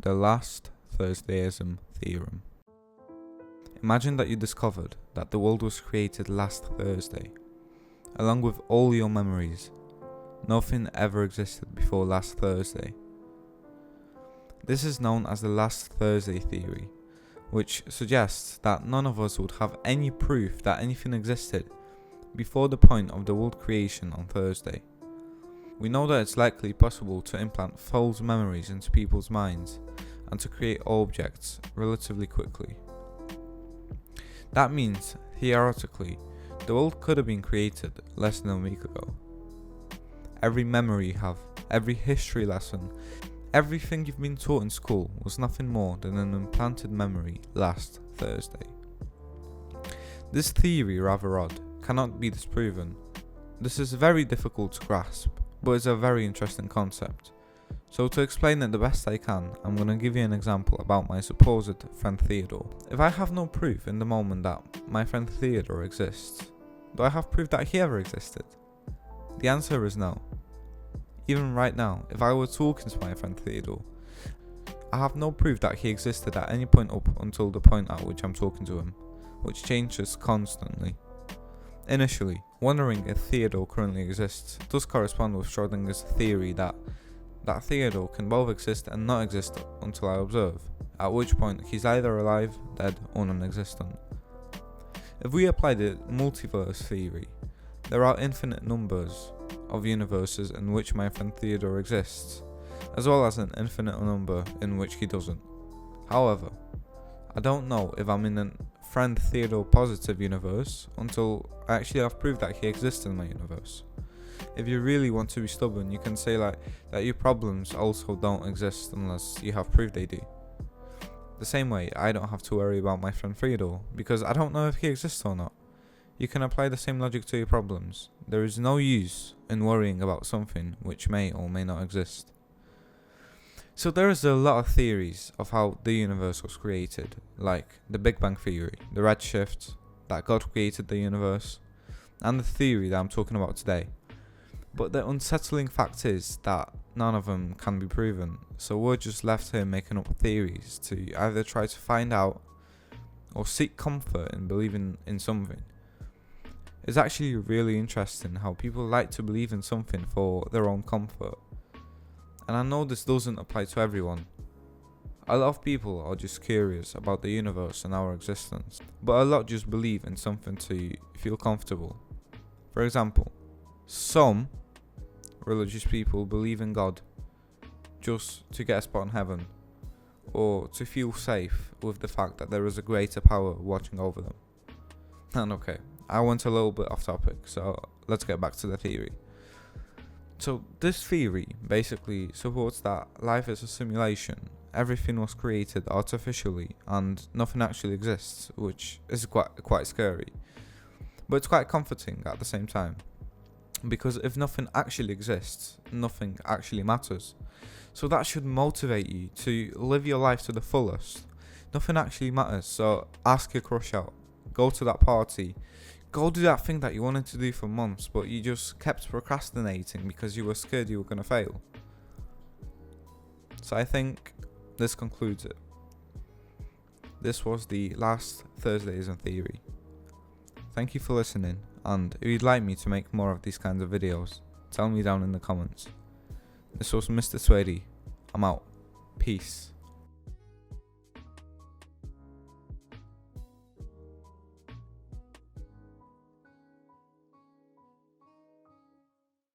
the last Thursdayism theorem. Imagine that you discovered that the world was created last Thursday, along with all your memories. Nothing ever existed before last Thursday. This is known as the last Thursday theory, which suggests that none of us would have any proof that anything existed before the point of the world creation on Thursday. We know that it's likely possible to implant false memories into people's minds and to create objects relatively quickly. That means, theoretically, the world could have been created less than a week ago. Every memory you have, every history lesson, everything you've been taught in school was nothing more than an implanted memory last Thursday. This theory, rather odd, cannot be disproven. This is very difficult to grasp, but it's a very interesting concept. So to explain it the best I can, I'm going to give you an example about my supposed friend Theodore. If I have no proof in the moment that my friend Theodore exists, do I have proof that he ever existed? The answer is no. Even right now, if I were talking to my friend Theodore, I have no proof that he existed at any point up until the point at which I'm talking to him, which changes constantly. Initially, wondering if Theodore currently exists does correspond with Schrodinger's theory that Theodore can both exist and not exist until I observe, at which point he's either alive, dead, or non-existent. If we apply the multiverse theory, there are infinite numbers of universes in which my friend Theodore exists, as well as an infinite number in which he doesn't. However, I don't know if I'm in a friend Theodore positive universe until I actually have proof that he exists in my universe. If you really want to be stubborn, you can say that your problems also don't exist unless you have proof they do. The same way, I don't have to worry about my friend Theodore, because I don't know if he exists or not. You can apply the same logic to your problems. There is no use in worrying about something which may or may not exist. So there is a lot of theories of how the universe was created, like the Big Bang Theory, the redshift, that God created the universe, and the theory that I'm talking about today. But the unsettling fact is that none of them can be proven, so we're just left here making up theories to either try to find out or seek comfort in believing in something. It's actually really interesting how people like to believe in something for their own comfort. And I know this doesn't apply to everyone. A lot of people are just curious about the universe and our existence, but a lot just believe in something to feel comfortable. For example, some religious people believe in God just to get a spot in heaven, or to feel safe with the fact that there is a greater power watching over them. And okay, I went a little bit off topic, so let's get back to the theory. So this theory basically supports that life is a simulation, everything was created artificially and nothing actually exists, which is quite scary. But it's quite comforting at the same time, because if nothing actually exists, nothing actually matters. So that should motivate you to live your life to the fullest. Nothing actually matters, so ask your crush out, go to that party, go do that thing that you wanted to do for months but you just kept procrastinating because you were scared you were going to fail. So I think this concludes it. This was the last Thursdayism theory. Thank you for listening, and if you'd like me to make more of these kinds of videos, tell me down in the comments. This was Mr. Swady. I'm out. Peace.